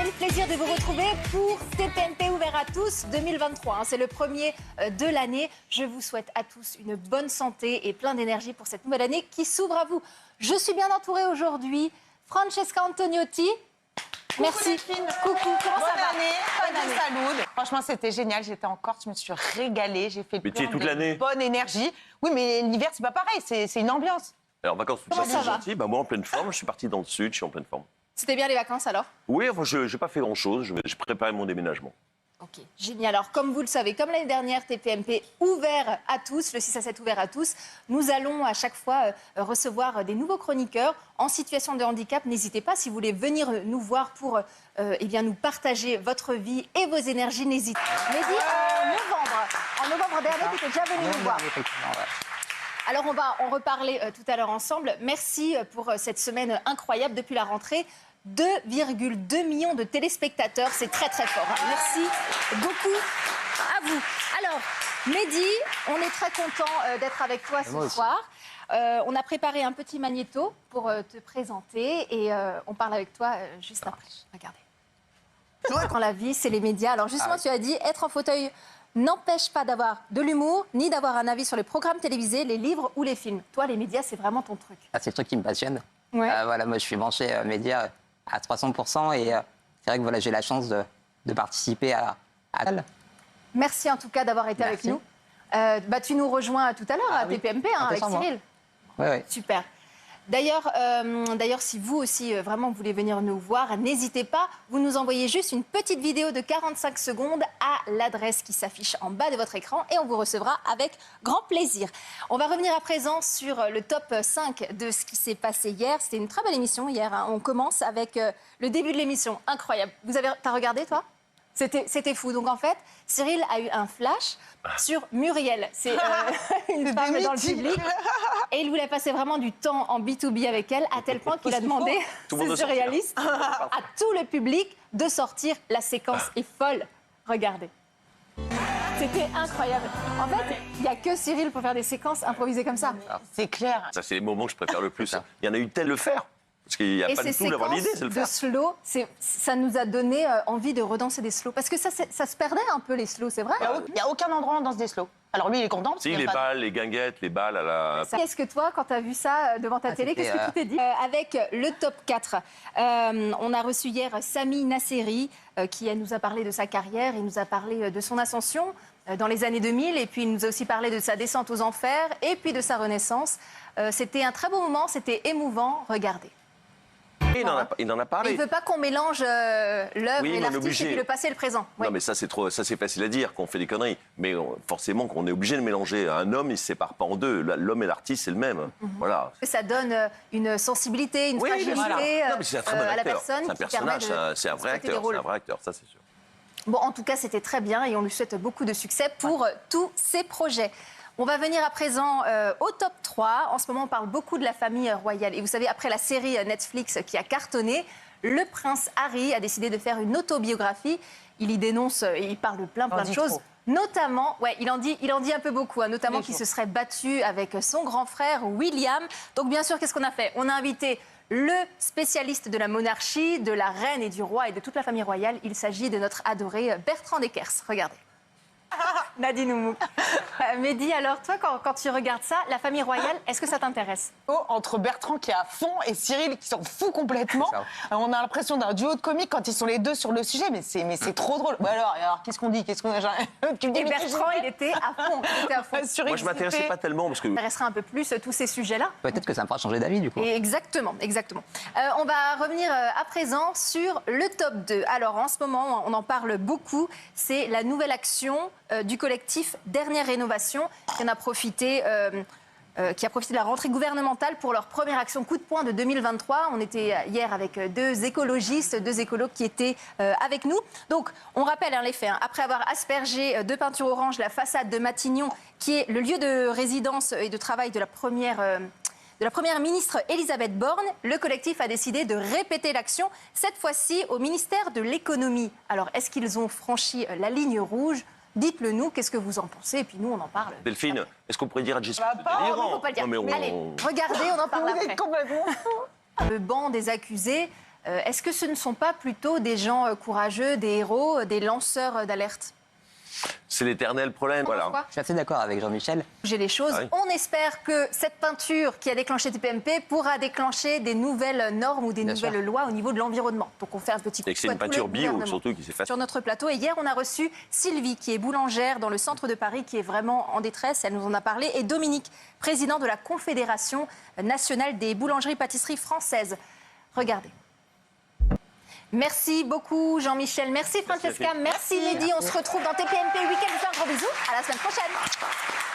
le plaisir de vous retrouver pour TPMP ouvert à tous 2023. C'est le premier de l'année. Je vous souhaite à tous une bonne santé et plein d'énergie pour cette nouvelle année qui s'ouvre à vous. Je suis bien entourée aujourd'hui. Francesca Antoniotti. Merci. Coucou, comment ça va? Bonne année, salut. Franchement, c'était génial. J'étais en Corse, je me suis régalée. J'ai fait plein toute l'année. Bonne énergie. Oui, mais l'hiver, c'est pas pareil. C'est une ambiance. Alors, vacances, Comment ça va? gentil. Moi, en pleine forme. Je suis parti dans le sud. Je suis en pleine forme. C'était bien les vacances alors? Oui, enfin, je n'ai pas fait grand-chose. Je préparais mon déménagement. Ok, génial. Alors, comme vous le savez, comme l'année dernière, TPMP ouvert à tous, le 6 à 7 ouvert à tous, nous allons à chaque fois recevoir des nouveaux chroniqueurs en situation de handicap. N'hésitez pas, si vous voulez venir nous voir pour nous partager votre vie et vos énergies, n'hésitez pas. Mehdi, en novembre dernier, tu étais déjà venu nous voir. Alors, on va en reparler tout à l'heure ensemble. Merci pour cette semaine incroyable depuis la rentrée. 2,2 millions de téléspectateurs, c'est très très fort. Merci beaucoup à vous. Alors, Mehdi, on est très content d'être avec toi ce soir. On a préparé un petit magnéto pour te présenter et on parle avec toi juste après. Regardez. Quand la vie, c'est les médias. Alors justement, tu as dit, être en fauteuil n'empêche pas d'avoir de l'humour, ni d'avoir un avis sur les programmes télévisés, les livres ou les films. Toi, les médias, c'est vraiment ton truc. C'est le truc qui me passionne. Ouais. Voilà, moi, je suis branché médias à 300% et c'est vrai que voilà, j'ai la chance de participer à. Merci en tout cas d'avoir été avec nous. Tu nous rejoins tout à l'heure à TPMP avec Cyril. Oui. Super. D'ailleurs, si vous aussi vraiment voulez venir nous voir, n'hésitez pas. Vous nous envoyez juste une petite vidéo de 45 secondes à l'adresse qui s'affiche en bas de votre écran et on vous recevra avec grand plaisir. On va revenir à présent sur le top 5 de ce qui s'est passé hier. C'était une très belle émission hier. On commence avec le début de l'émission. Incroyable. T'as regardé, toi ? C'était fou. Donc, en fait, Cyril a eu un flash sur Muriel. C'est une femme dans le public. Et il voulait passer vraiment du temps en B2B avec elle, à tel point qu'il a demandé, c'est surréaliste, à tout le public de sortir. La séquence est folle. Regardez. C'était incroyable. En fait, il n'y a que Cyril pour faire des séquences improvisées comme ça. C'est clair. Ça, c'est les moments que je préfère le plus. Il y en a eu tel le faire. Parce qu'il n'y a pas du tout d'avoir l'idée, c'est le faire. Et ces séquences de slow, ça nous a donné envie de redanser des slows. Parce que ça se perdait un peu, les slows, c'est vrai? Il n'y a aucun endroit où on danse des slows. Alors lui, il est content. Parce si, les balles, les guinguettes, les balles à la... Qu'est-ce que toi, quand tu as vu ça devant ta télé, qu'est-ce que tu t'es dit? Avec le top 4, on a reçu hier Sami Nasseri, qui nous a parlé de sa carrière, il nous a parlé de son ascension dans les années 2000, et puis il nous a aussi parlé de sa descente aux enfers, et puis de sa renaissance. C'était un très beau moment, c'était émouvant. Regardez. Il en a parlé. Il ne veut pas qu'on mélange l'œuvre et l'artiste et puis le passé et le présent. Non, mais ça, c'est facile à dire, qu'on fait des conneries. Mais forcément, qu'on est obligé de mélanger. Un homme, il ne se sépare pas en deux. L'homme et l'artiste, c'est le même. Voilà. Ça donne une sensibilité, une fragilité à la personne. C'est un personnage, c'est un vrai acteur. C'est un vrai acteur, ça, c'est sûr. Bon, en tout cas, c'était très bien et on lui souhaite beaucoup de succès pour tous ses projets. On va venir à présent au top 3. En ce moment, on parle beaucoup de la famille royale. Et vous savez, après la série Netflix qui a cartonné, le prince Harry a décidé de faire une autobiographie. Il y dénonce, il parle de plein de choses. Notamment, il en dit un peu beaucoup, notamment qu'il se serait battu avec son grand frère William. Donc bien sûr, qu'est-ce qu'on a fait? On a invité le spécialiste de la monarchie, de la reine et du roi et de toute la famille royale. Il s'agit de notre adoré Bertrand Deckers. Regardez. Nadine Oumouk. Mehdi, alors toi, quand tu regardes ça, la famille royale, est-ce que ça t'intéresse? Entre Bertrand qui est à fond et Cyril qui s'en fout complètement, on a l'impression d'un duo de comiques quand ils sont les deux sur le sujet, mais c'est trop drôle. Alors qu'est-ce qu'on dit? Et Bertrand, il était à fond. Moi, je m'intéressais pas tellement parce que... m'intéresserait un peu plus tous ces sujets-là. Peut-être que ça me fera changer d'avis, du coup. Exactement. On va revenir à présent sur le top 2. Alors, en ce moment, on en parle beaucoup. C'est la nouvelle action du collectif Dernière Rénovation qui a profité de la rentrée gouvernementale pour leur première action coup de poing de 2023. On était hier avec deux écologistes, deux écolos qui étaient avec nous. Donc, on rappelle les faits. Après avoir aspergé de peinture orange la façade de Matignon, qui est le lieu de résidence et de travail de la première ministre Elisabeth Borne, le collectif a décidé de répéter l'action, cette fois-ci au ministère de l'économie. Alors, est-ce qu'ils ont franchi la ligne rouge? Dites-le nous, qu'est-ce que vous en pensez? Et puis nous, on en parle. Delphine, est-ce qu'on pourrait dire à Jessica? Il ne faut pas le dire. Allez, regardez, on en parle après. Complètement... Le banc des accusés, Est-ce que ce ne sont pas plutôt des gens courageux, des héros, des lanceurs d'alerte? C'est l'éternel problème. Voilà. Pourquoi Je suis assez d'accord avec Jean-Michel. Bouger les choses. Ah oui. On espère que cette peinture qui a déclenché TPMP pourra déclencher des nouvelles normes ou des Bien nouvelles sûr. lois au niveau de l'environnement. Donc on fait un petit coup Et de que c'est une coude à tous peinture les bio, gouvernements. surtout, qui s'est faite. Sur notre plateau. Et hier, on a reçu Sylvie, qui est boulangère dans le centre de Paris, qui est vraiment en détresse. Elle nous en a parlé. Et Dominique, président de la Confédération nationale des boulangeries-pâtisseries françaises. Regardez. Merci beaucoup Jean-Michel, merci Francesca, merci Mehdi. On se retrouve dans TPMP Week-end. Je vous fais un gros bisou, à la semaine prochaine.